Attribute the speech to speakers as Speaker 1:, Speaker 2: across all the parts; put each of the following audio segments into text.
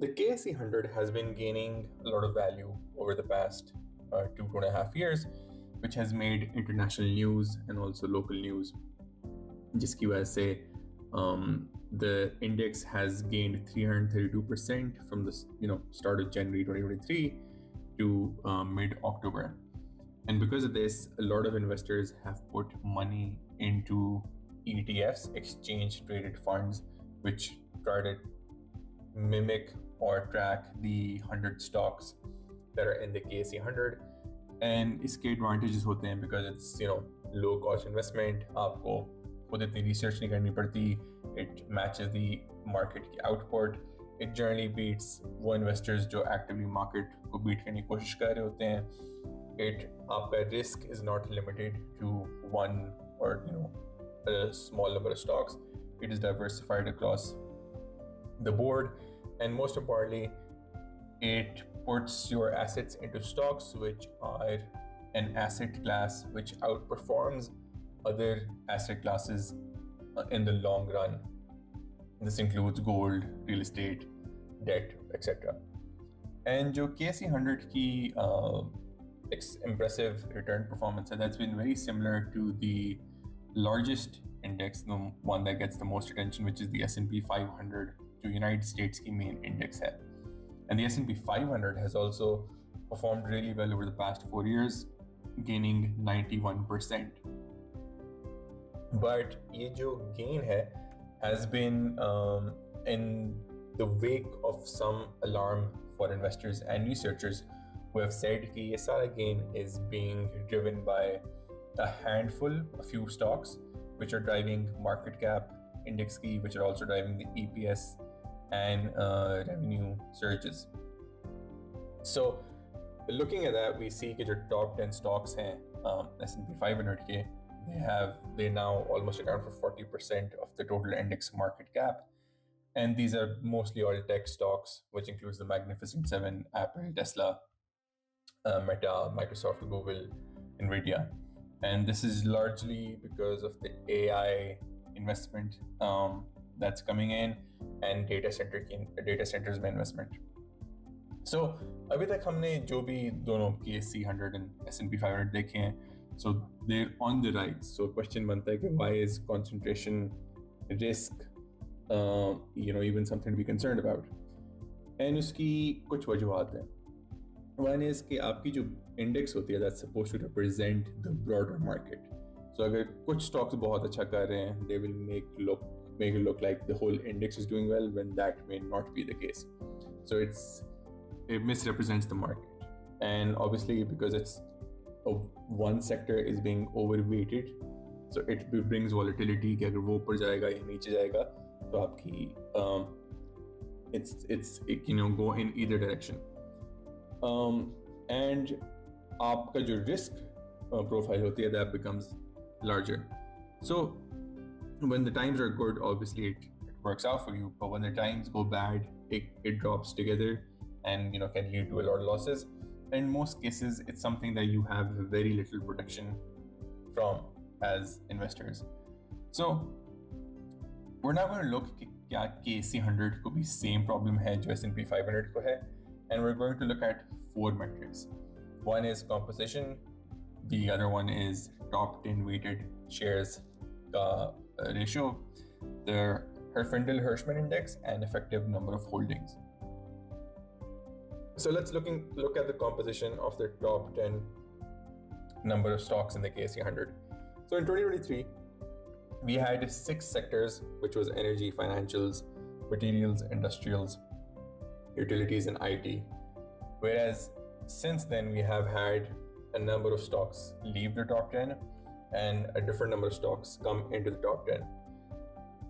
Speaker 1: The KSE100 has been gaining a lot of value over the past 2.5 years, which has made international news and also local news. जिसकी वजह से the index has gained 332% from the start of January 2023 to mid October. And because of this, a lot of investors have put money into ETFs, exchange traded funds, which try to mimic or track the 100 stocks that are in the KSE100. And इसके advantages होते हैं because it's low cost investment. आपको खुद इतनी research नहीं करनी पड़ती. It matches the market की output. It generally beats वो investors जो actively market को beat करने की कोशिश कर रहे होते हैं. आपका risk is not limited to one or a small number of stocks. It is diversified across the board, and most importantly, it puts your assets into stocks which are an asset class which outperforms other asset classes in the long run. This includes gold, real estate, debt, etc. And जो KSE100 की impressive return performance, and that's been very similar to the largest index, the one that gets the most attention, which is the S&P 500, जो United States की main index है. And the S&P 500 has also performed really well over the past 4 years, gaining 91%. But ये जो gain है has been in the wake of some alarm for investors and researchers who have said कि ये सारा gain is being driven by a few stocks which are driving market cap index key, which are also driving the EPS and revenue surges. So looking at that, we see that your top 10 stocks हैं S&P 500 के, they now almost account for 40% of the total index market cap. And these are mostly all tech stocks, which includes the Magnificent Seven: Apple, Tesla, Meta, Microsoft, Google, Nvidia. And this is largely because of the AI investment that's coming in and data centers में investment. So अभी तक हमने जो भी दोनों KSE100 and S&P 500 देखे हैं, so they're on the rise. So question बनता है कि why is concentration risk even something to be concerned about? And उसकी कुछ वजूहात हैं. One is कि आपकी जो index होती है that's supposed to represent the broader market. So अगर कुछ stocks बहुत अच्छा कर रहे हैं, they will make it look like the whole index is doing well, when that may not be the case. So it misrepresents the market. And obviously because one sector is being overweighted, so it brings volatility कि अगर वो ऊपर जाएगा या नीचे जाएगा तो आपकी it go in either direction. And आपका जो risk profile होती है that becomes larger. So when the times are good, obviously it works out for you, but when the times go bad, it drops together and can lead to a lot of losses. In most cases, it's something that you have very little protection from as investors. So we're now going to look क्या KSE100 को भी same problem है जो S&P 500 को है, and we're going to look at 4 metrics. One is composition, the other one is top 10 weighted shares ratio, the Herfindahl-Hirschman index, and effective number of holdings. So let's look at the composition of the top 10 number of stocks in the KSE100. So in 2023, we had 6 sectors, which was energy, financials, materials, industrials, utilities, and IT. Whereas since then, we have had a number of stocks leave the top 10 and a different number of stocks come into the top 10.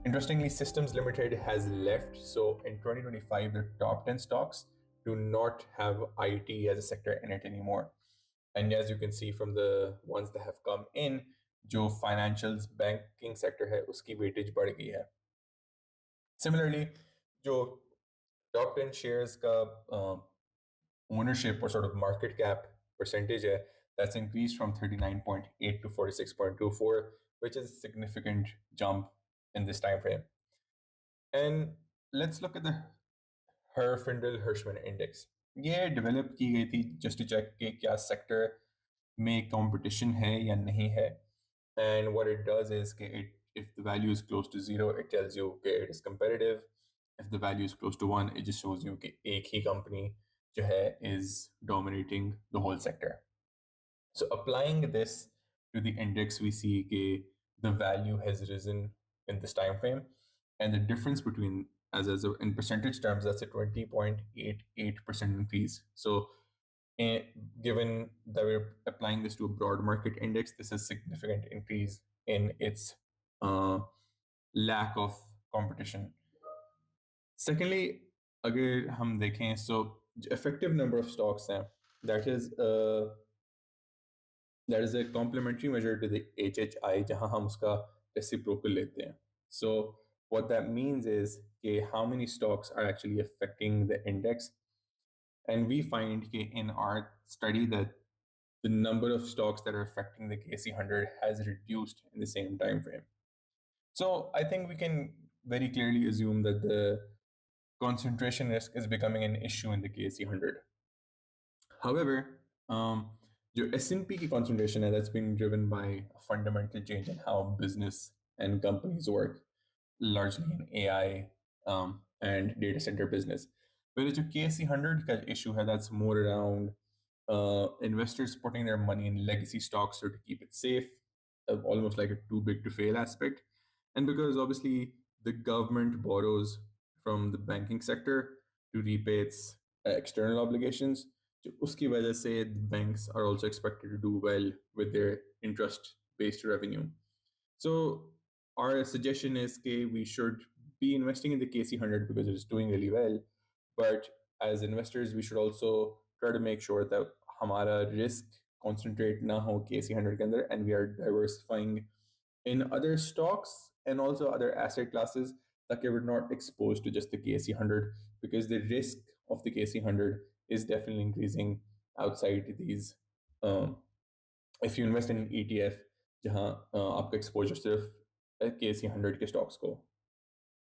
Speaker 1: Interestingly, Systems Limited has left. So in 2025, the top 10 stocks do not have IT as a sector in it anymore. And as you can see from the ones that have come in, जो financials banking sector है उसकी weightage बढ़ गई है. Similarly, जो top 10 shares का ownership or sort of market cap percentage है, that's increased from 39.8 to 46.24, which is a significant jump in this time frame. And let's look at the Herfindahl Hirschman index. ये develop की गई थी just to check कि क्या sector में competition है या नहीं है। And what it does is कि it if the value is close to zero, it tells you कि it is competitive. If the value is close to one, it just shows you कि एक ही company जो है is dominating the whole sector. So applying this to the index, we see the value has risen in this time frame, and the difference between in percentage terms, that's a 20.88% increase. So, eh, given that we're applying this to a broad market index, this is significant increase in its uh, lack of competition. Secondly, अगर हम देखें, so effective number of stocks हैं, that is a complementary measure to the HHI जहाँ हम उसका reciprocal लेते हैं. So what that means is कि how many stocks are actually affecting the index, and we find in our study that the number of stocks that are affecting the KSE100 has reduced in the same time frame. So I think we can very clearly assume that the concentration risk is becoming an issue in the KSE100. However, um, your S&P की concentration है, that's been driven by a fundamental change in how business and companies work, largely in AI and data center business. Whereas your KSE100 का issue है, that's more around investors putting their money in legacy stocks or to keep it safe, almost like a too big to fail aspect. And because obviously the government borrows from the banking sector to repay its external obligations, तो उसकी वजह से banks are also expected to do well with their interest based revenue. So our suggestion is that we should be investing in the KC100 because it is doing really well, but as investors we should also try to make sure that हमारा risk concentrate ना हो KC100 के अंदर, and we are diversifying in other stocks and also other asset classes that we're not exposed to just the KSE100, because the risk of the KSE100 is definitely increasing outside these. If you invest in an ETF जहाँ आपका exposure सिर्फ KSE100 के stocks को